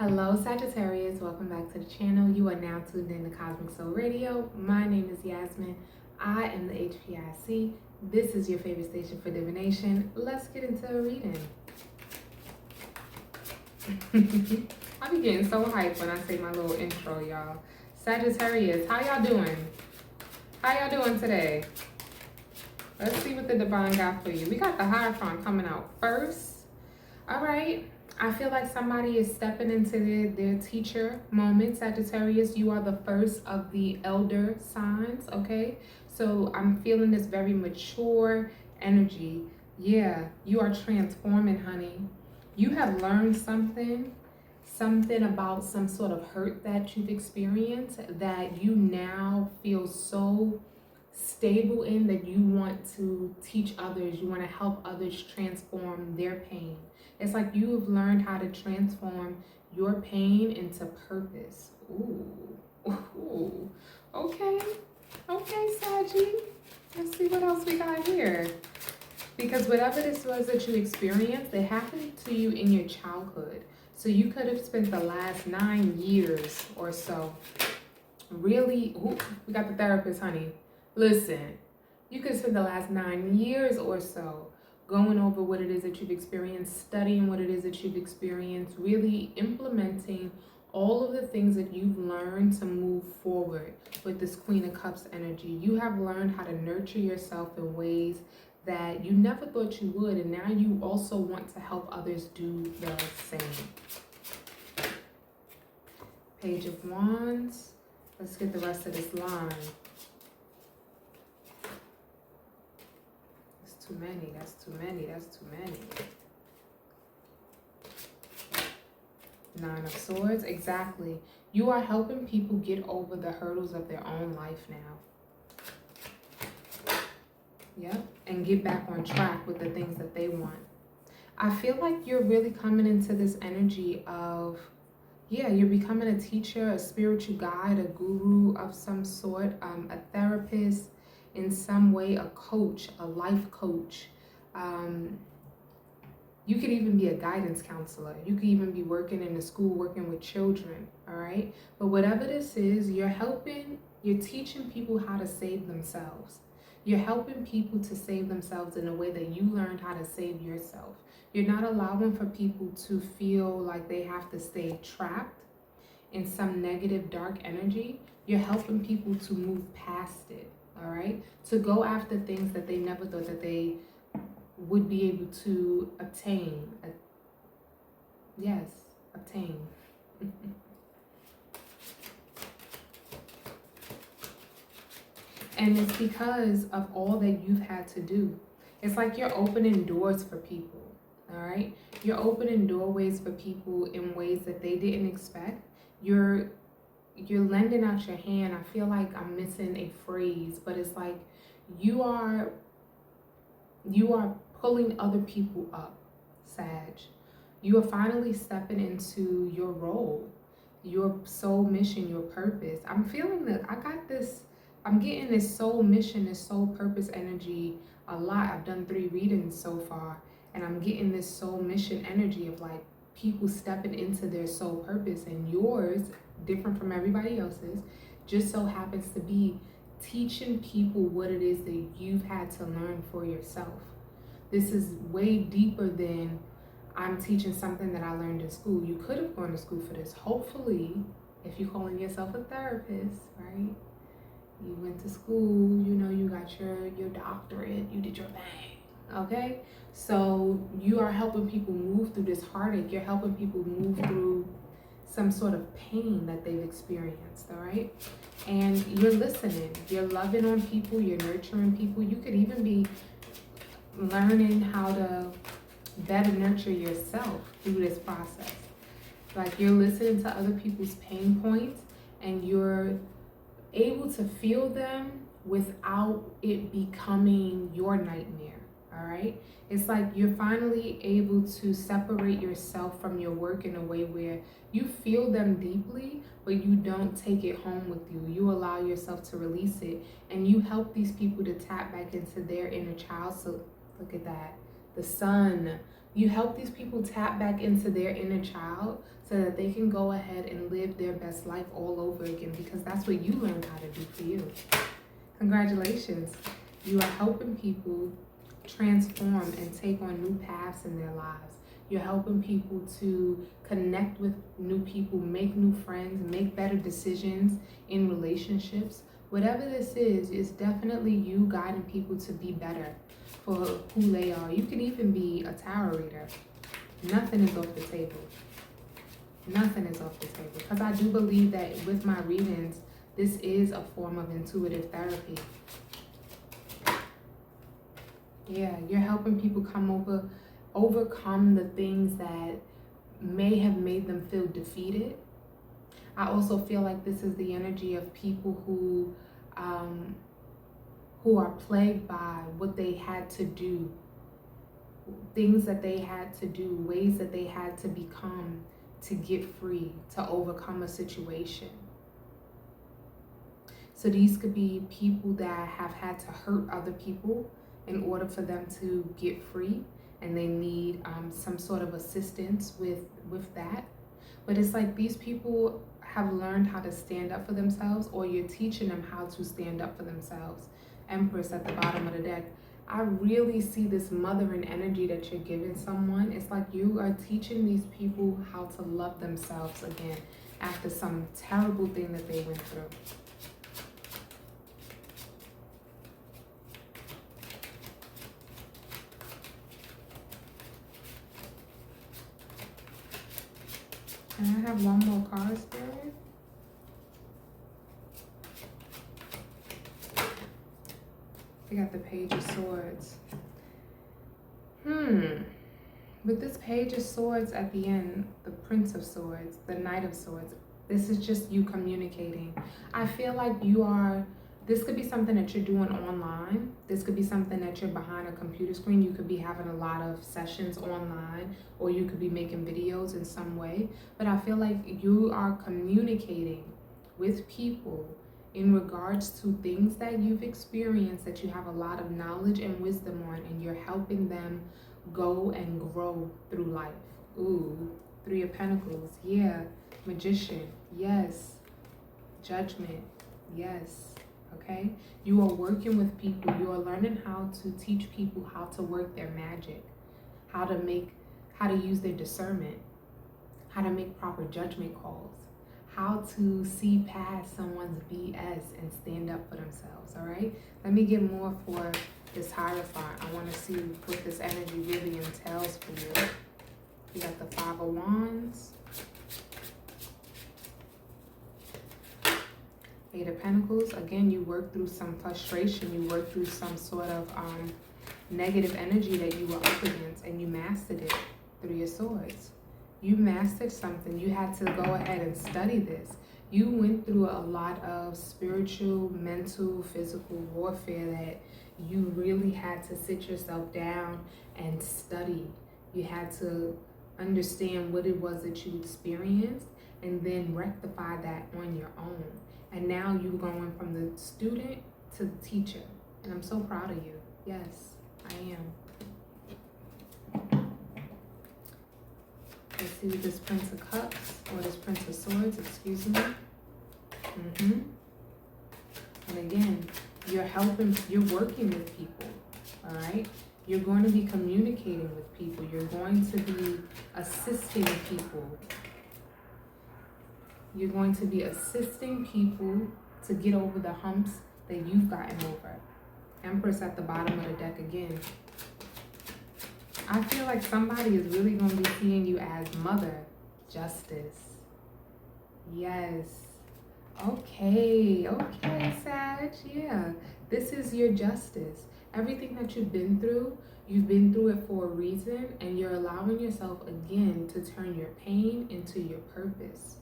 Hello Sagittarius, welcome back to the channel. You are now tuned in to Cosmic Soul Radio. My name is Yasmin. I am the HPIC. This is your favorite station for divination. Let's get into a reading. I be getting so hyped when I say my little intro, y'all. Sagittarius, how y'all doing? How y'all doing today? Let's see what the divine got for you. We got the Hierophant coming out first. All right. I feel like somebody is stepping into their teacher moment. Sagittarius, you are the first of the elder signs, okay? So I'm feeling this very mature energy. Yeah, you are transforming, honey. You have learned something about some sort of hurt that you've experienced that you now feel so stable in that you want to teach others. You want to help others transform their pain. It's like you have learned how to transform your pain into purpose. Ooh. Okay, Saggy. Let's see what else we got here. Because whatever this was that you experienced, it happened to you in your childhood. So you could have spent the last 9 years or so really, we got the therapist, honey. Listen, you could spend the last 9 years or so going over what it is that you've experienced, studying what it is that you've experienced, really implementing all of the things that you've learned to move forward with this Queen of Cups energy. You have learned how to nurture yourself in ways that you never thought you would, and now you also want to help others do the same. Page of Wands. Let's get the rest of this line. Too many, that's too many. 9 of Swords, exactly. You are helping people get over the hurdles of their own life now. Yep, and get back on track with the things that they want. I feel like you're really coming into this energy of, yeah, you're becoming a teacher, a spiritual guide, a guru of some sort, a therapist, in some way, a coach, a life coach. You could even be a guidance counselor. You could even be working in a school, working with children, all right? But whatever this is, you're teaching people how to save themselves. You're helping people to save themselves in a way that you learned how to save yourself. You're not allowing for people to feel like they have to stay trapped in some negative, dark energy. You're helping people to move past it. All right, to go after things that they never thought that they would be able to obtain. Yes, obtain. And it's because of all that you've had to do. It's like you're opening doors for people, all right? You're opening doorways for people in ways that they didn't expect. You're lending out your hand. I feel like I'm missing a phrase, but it's like you are pulling other people up, Sag. You are finally stepping into your role, your soul mission, your purpose. I'm feeling that I'm getting this soul mission, this soul purpose energy a lot. I've done 3 readings so far, and I'm getting this soul mission energy of like people stepping into their soul purpose, and yours, different from everybody else's, just so happens to be teaching people what it is that you've had to learn for yourself. This is way deeper than I'm teaching something that I learned in school. You could have gone to school for this. Hopefully, if you're calling yourself a therapist, right? You went to school, you know, you got your doctorate, you did your thing, okay? So you are helping people move through this heartache. You're helping people move through some sort of pain that they've experienced, all right? And you're listening, you're loving on people, you're nurturing people. You could even be learning how to better nurture yourself through this process. Like you're listening to other people's pain points and you're able to feel them without it becoming your nightmare. All right, it's like you're finally able to separate yourself from your work in a way where you feel them deeply, but you don't take it home with you. You allow yourself to release it, and you help these people to tap back into their inner child. So look at that, the sun, You help these people tap back into their inner child so that they can go ahead and live their best life all over again, because that's what you learned how to do for you. Congratulations. You are helping people transform and take on new paths in their lives. You're helping people to connect with new people, make new friends, make better decisions in relationships. Whatever this is definitely you guiding people to be better for who they are. You can even be a tarot reader. Nothing is off the table. Nothing is off the table. Because I do believe that with my readings, this is a form of intuitive therapy. Yeah, you're helping people overcome the things that may have made them feel defeated. I also feel like this is the energy of people who are plagued by what they had to do, things that they had to do, ways that they had to become to get free, to overcome a situation. So these could be people that have had to hurt other people in order for them to get free, and they need some sort of assistance with that. But it's like these people have learned how to stand up for themselves, or you're teaching them how to stand up for themselves. Empress at the bottom of the deck. I really see this mothering energy that you're giving someone. It's like you are teaching these people how to love themselves again after some terrible thing that they went through. Can I have one more card, Spirit? We got the Page of Swords. With this Page of Swords at the end, the Prince of Swords, the Knight of Swords, this is just you communicating. I feel like this could be something that you're doing online. This could be something that you're behind a computer screen. You could be having a lot of sessions online, or you could be making videos in some way. But I feel like you are communicating with people in regards to things that you've experienced, that you have a lot of knowledge and wisdom on, and you're helping them go and grow through life. Ooh, Three of Pentacles, yeah. Magician, yes. Judgment, yes. Okay, you are working with people. You are learning how to teach people how to work their magic, how to use their discernment, how to make proper judgment calls, how to see past someone's BS and stand up for themselves. All right, let me get more for this Hierophant. I want to see what this energy really entails for you. You got the Five of Wands, Eight of Pentacles. Again, you work through some frustration. You work through some sort of negative energy that you were up against, and you mastered it. Three of Swords. You mastered something. You had to go ahead and study this. You went through a lot of spiritual, mental, physical warfare that you really had to sit yourself down and study. You had to understand what it was that you experienced and then rectify that on your own. And now you're going from the student to the teacher. And I'm so proud of you. Yes, I am. Let's see this Prince of Cups, or this Prince of Swords, excuse me. And again, you're working with people, all right? You're going to be communicating with people. You're going to be assisting people. You're going to be assisting people to get over the humps that you've gotten over. Empress at the bottom of the deck again. I feel like somebody is really going to be seeing you as Mother. Justice. Yes. Okay, Sag. Yeah. This is your justice. Everything that you've been through it for a reason, and you're allowing yourself again to turn your pain into your purpose.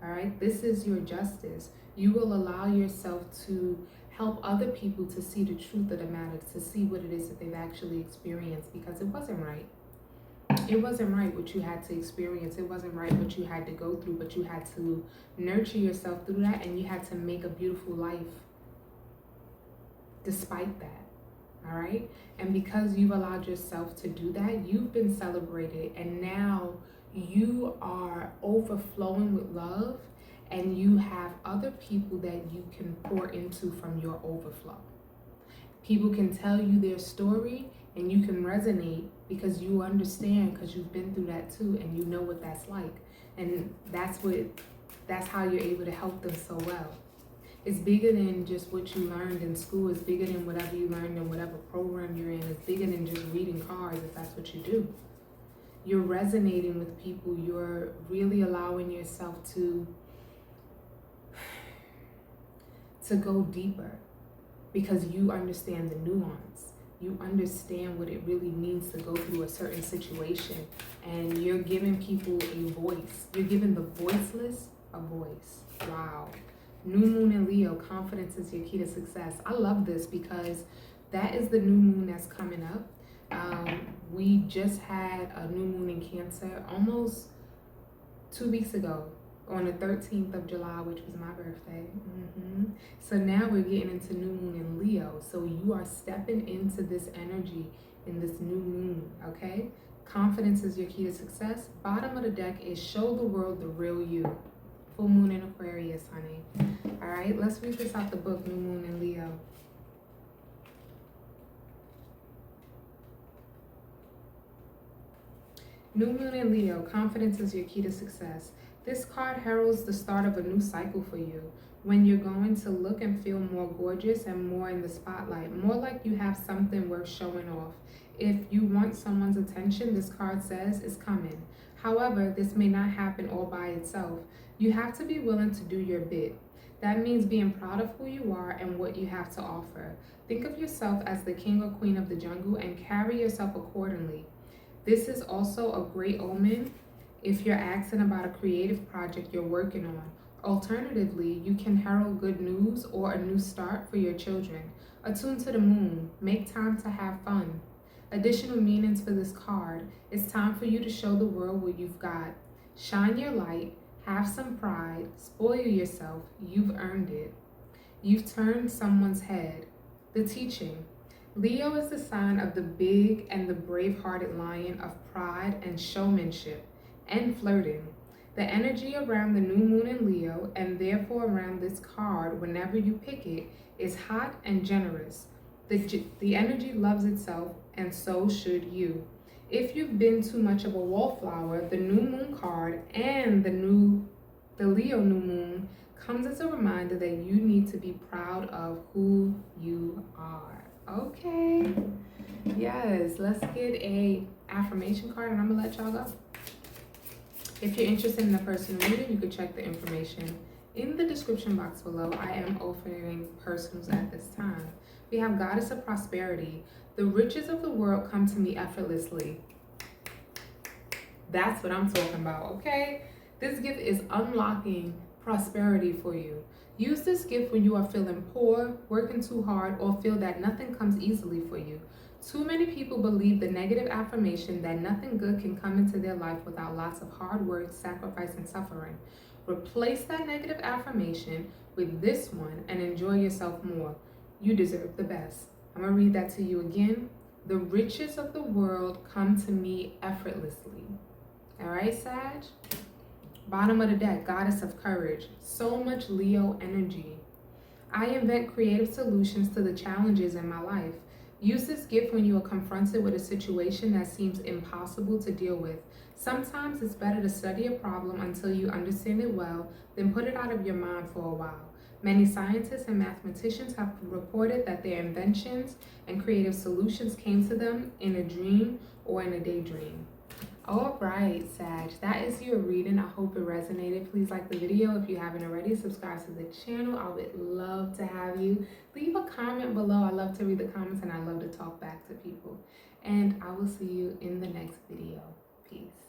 All right, this is your justice. You will allow yourself to help other people to see the truth of the matter, to see what it is that they've actually experienced, because it wasn't right. It wasn't right what you had to experience. It wasn't right what you had to go through, but you had to nurture yourself through that, and you had to make a beautiful life despite that. all right? And because you've allowed yourself to do that, you've been celebrated, and now you are overflowing with love, and you have other people that you can pour into from your overflow. People can tell you their story, and you can resonate because you understand, because you've been through that too, and you know what that's like. And that's how you're able to help them so well. It's bigger than just what you learned in school. It's bigger than whatever you learned in whatever program you're in. It's bigger than just reading cards, if that's what you do. You're resonating with people. You're really allowing yourself to go deeper because you understand the nuance. You understand what it really means to go through a certain situation, and you're giving people a voice. You're giving the voiceless a voice. Wow. New moon in Leo, confidence is your key to success. I love this because that is the new moon that's coming up. We just had a new moon in Cancer almost 2 weeks ago on the 13th of July, which was my birthday. So now we're getting into new moon in Leo. So you are stepping into this energy in this new moon, okay? Confidence is your key to success. Bottom of the deck is show the world the real you. Full moon in Aquarius, honey. All right, let's read this out the book, New Moon in Leo. New Moon in Leo, confidence is your key to success. This card heralds the start of a new cycle for you, when you're going to look and feel more gorgeous and more in the spotlight, more like you have something worth showing off. If you want someone's attention, this card says, is coming. However, this may not happen all by itself. You have to be willing to do your bit. That means being proud of who you are and what you have to offer. Think of yourself as the king or queen of the jungle and carry yourself accordingly. This is also a great omen if you're asking about a creative project you're working on. Alternatively, you can herald good news or a new start for your children. Attune to the moon. Make time to have fun. Additional meanings for this card. It's time for you to show the world what you've got. Shine your light. Have some pride. Spoil yourself. You've earned it. You've turned someone's head. The teaching. Leo is the sign of the big and the brave-hearted lion of pride and showmanship and flirting. The energy around the new moon in Leo, and therefore around this card whenever you pick it, is hot and generous. The energy loves itself, and so should you. If you've been too much of a wallflower, the new moon card and the Leo new moon comes as a reminder that you need to be proud of who you are. Okay. Yes, let's get a affirmation card, and I'm gonna let y'all go. If you're interested in a personal reading, you can check the information in the description box below. I am offering personals at this time. We have Goddess of Prosperity. The riches of the world come to me effortlessly. That's what I'm talking about, okay? This gift is unlocking prosperity for you. Use this gift when you are feeling poor, working too hard, or feel that nothing comes easily for you. Too many people believe the negative affirmation that nothing good can come into their life without lots of hard work, sacrifice, and suffering. Replace that negative affirmation with this one and enjoy yourself more. You deserve the best. I'm going to read that to you again. The riches of the world come to me effortlessly. All right, Sag? Bottom of the deck, Goddess of Courage. So much Leo energy. I invent creative solutions to the challenges in my life. Use this gift when you are confronted with a situation that seems impossible to deal with. Sometimes it's better to study a problem until you understand it well, than put it out of your mind for a while. Many scientists and mathematicians have reported that their inventions and creative solutions came to them in a dream or in a daydream. All right, Sag, that is your reading. I hope it resonated. Please like the video if you haven't already. Subscribe to the channel. I would love to have you. Leave a comment below. I love to read the comments, and I love to talk back to people. And I will see you in the next video. Peace.